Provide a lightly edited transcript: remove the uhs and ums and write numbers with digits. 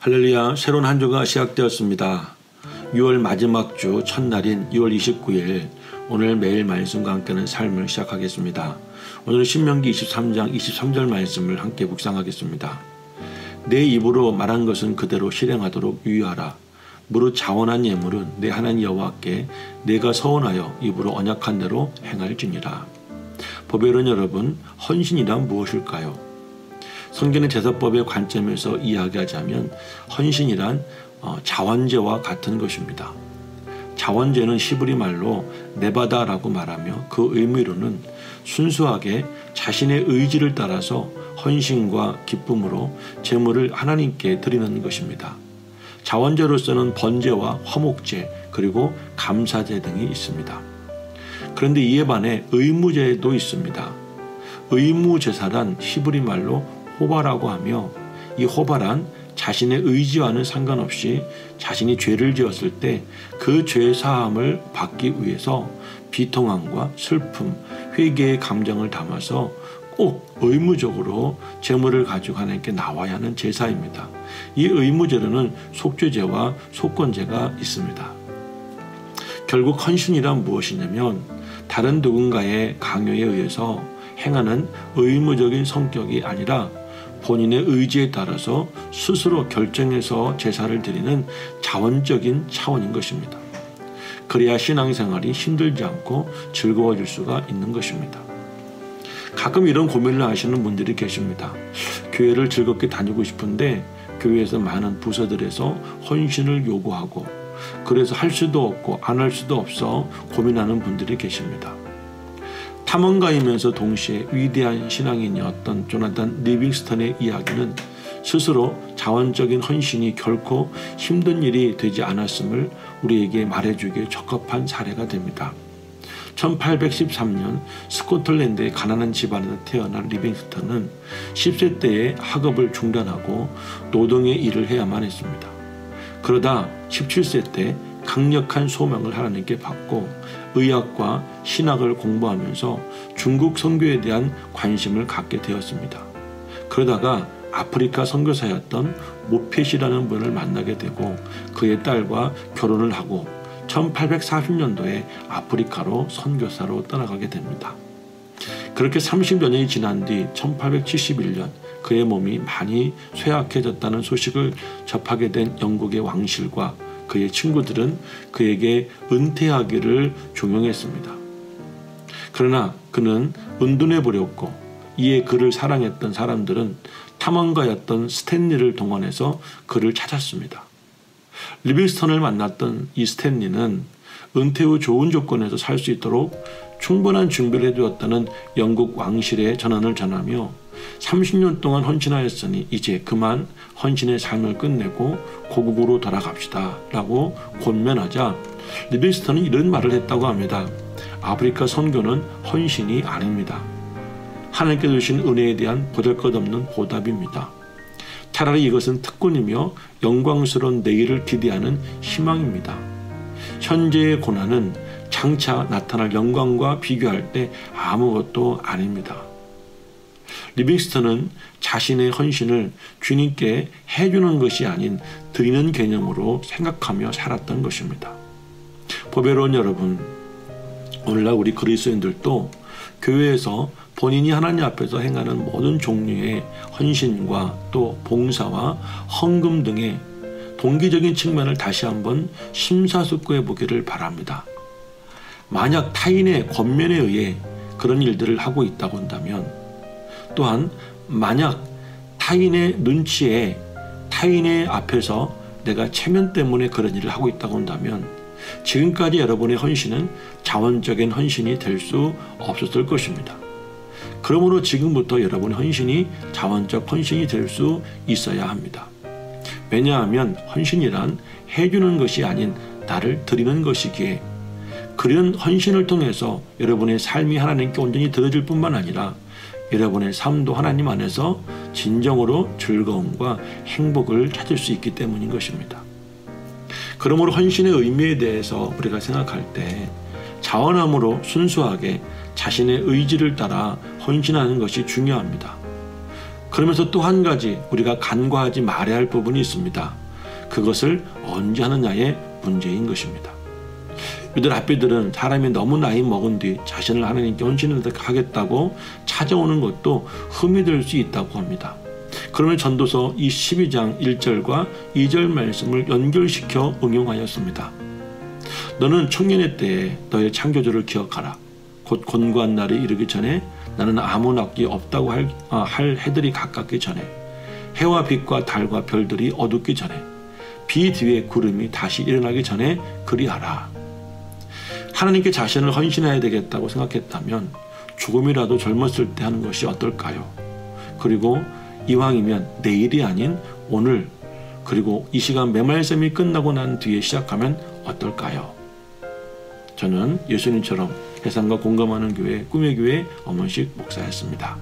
할렐루야, 새로운 한 주가 시작되었습니다. 6월 마지막 주 첫날인 6월 29일 오늘 매일 말씀과 함께하는 삶을 시작하겠습니다. 오늘은 신명기 23장 23절 말씀을 함께 묵상하겠습니다. 내 입으로 말한 것은 그대로 실행하도록 유의하라. 무릇 자원한 예물은 내 하나님 여호와께 내가 서원하여 입으로 언약한 대로 행할지니라. 보배로운 여러분, 헌신이란 무엇일까요? 성경의 제사법의 관점에서 이야기하자면 헌신이란 자원제와 같은 것입니다. 자원제는 히브리 말로 네바다라고 말하며 그 의미로는 순수하게 자신의 의지를 따라서 헌신과 기쁨으로 제물을 하나님께 드리는 것입니다. 자원제로서는 번제와 화목제 그리고 감사제 등이 있습니다. 그런데 이에 반해 의무제도 있습니다. 의무제사란 히브리 말로 호바라고 하며 이 호바란 자신의 의지와는 상관없이 자신이 죄를 지었을 때 그 죄 사함을 받기 위해서 비통함과 슬픔, 회개의 감정을 담아서 꼭 의무적으로 제물을 가지고 하나님께 나와야 하는 제사입니다. 이 의무제로는 속죄제와 속건제가 있습니다. 결국 헌신이란 무엇이냐면 다른 누군가의 강요에 의해서 행하는 의무적인 성격이 아니라 본인의 의지에 따라서 스스로 결정해서 제사를 드리는 자원적인 차원인 것입니다. 그래야 신앙생활이 힘들지 않고 즐거워질 수가 있는 것입니다. 가끔 이런 고민을 하시는 분들이 계십니다. 교회를 즐겁게 다니고 싶은데 교회에서 많은 부서들에서 헌신을 요구하고 그래서 할 수도 없고 안 할 수도 없어 고민하는 분들이 계십니다. 탐험가이면서 동시에 위대한 신앙인이었던 조나단 리빙스턴의 이야기는 스스로 자원적인 헌신이 결코 힘든 일이 되지 않았음을 우리에게 말해주기에 적합한 사례가 됩니다. 1813년 스코틀랜드의 가난한 집안에서 태어난 리빙스턴은 10세 때에 학업을 중단하고 노동의 일을 해야만 했습니다. 그러다 17세 때 강력한 소명을 하나님께 받고 의학과 신학을 공부하면서 중국 선교에 대한 관심을 갖게 되었습니다. 그러다가 아프리카 선교사였던 모펫이라는 분을 만나게 되고 그의 딸과 결혼을 하고 1840년도에 아프리카로 선교사로 떠나가게 됩니다. 그렇게 30여 년이 지난 뒤 1871년 그의 몸이 많이 쇠약해졌다는 소식을 접하게 된 영국의 왕실과 그의 친구들은 그에게 은퇴하기를 종용했습니다. 그러나 그는 은둔해 버렸고 이에 그를 사랑했던 사람들은 탐험가였던 스탠리를 동원해서 그를 찾았습니다. 리빙스턴을 만났던 이 스탠리는 은퇴 후 좋은 조건에서 살 수 있도록 충분한 준비를 해두었다는 영국 왕실에 전언을 전하며 30년 동안 헌신하였으니 이제 그만 헌신의 삶을 끝내고 고국으로 돌아갑시다 라고 권면하자 리빙스턴은 이런 말을 했다고 합니다. 아프리카 선교는 헌신이 아닙니다. 하나님께 주신 은혜에 대한 보잘것없는 보답입니다. 차라리 이것은 특권이며 영광스러운 내일을 기대하는 희망입니다. 현재의 고난은 장차 나타날 영광과 비교할 때 아무것도 아닙니다. 리빙스턴은 자신의 헌신을 주님께 해주는 것이 아닌 드리는 개념으로 생각하며 살았던 것입니다. 보배로운 여러분, 오늘날 우리 그리스도인들도 교회에서 본인이 하나님 앞에서 행하는 모든 종류의 헌신과 또 봉사와 헌금 등의 동기적인 측면을 다시 한번 심사숙고해 보기를 바랍니다. 만약 타인의 권면에 의해 그런 일들을 하고 있다고 한다면 또한 만약 타인의 눈치에 타인의 앞에서 내가 체면 때문에 그런 일을 하고 있다고 한다면 지금까지 여러분의 헌신은 자원적인 헌신이 될 수 없었을 것입니다. 그러므로 지금부터 여러분의 헌신이 자원적 헌신이 될 수 있어야 합니다. 왜냐하면 헌신이란 해주는 것이 아닌 나를 드리는 것이기에 그런 헌신을 통해서 여러분의 삶이 하나님께 온전히 드려질 뿐만 아니라 여러분의 삶도 하나님 안에서 진정으로 즐거움과 행복을 찾을 수 있기 때문인 것입니다. 그러므로 헌신의 의미에 대해서 우리가 생각할 때 자원함으로 순수하게 자신의 의지를 따라 헌신하는 것이 중요합니다. 그러면서 또 한 가지 우리가 간과하지 말아야 할 부분이 있습니다. 그것을 언제 하느냐의 문제인 것입니다. 유대 랍비들은 사람이 너무 나이 먹은 뒤 자신을 하나님께 헌신하겠다고 찾아오는 것도 흠이 될 수 있다고 합니다. 그러면 전도서 이 12장 1절과 2절 말씀을 연결시켜 응용하였습니다. 너는 청년의 때에 너의 창조주를 기억하라. 곧 곤고한 날이 이르기 전에 나는 아무 악기 없다고 할 해들이 가깝기 전에 해와 빛과 달과 별들이 어둡기 전에 비 뒤에 구름이 다시 일어나기 전에 그리하라. 하나님께 자신을 헌신해야 되겠다고 생각했다면 조금이라도 젊었을 때 하는 것이 어떨까요? 그리고 이왕이면 내일이 아닌 오늘, 그리고 이 시간 메말셈이 끝나고 난 뒤에 시작하면 어떨까요? 저는 예수님처럼 세상과 공감하는 교회 꿈의 교회 엄원식 목사였습니다.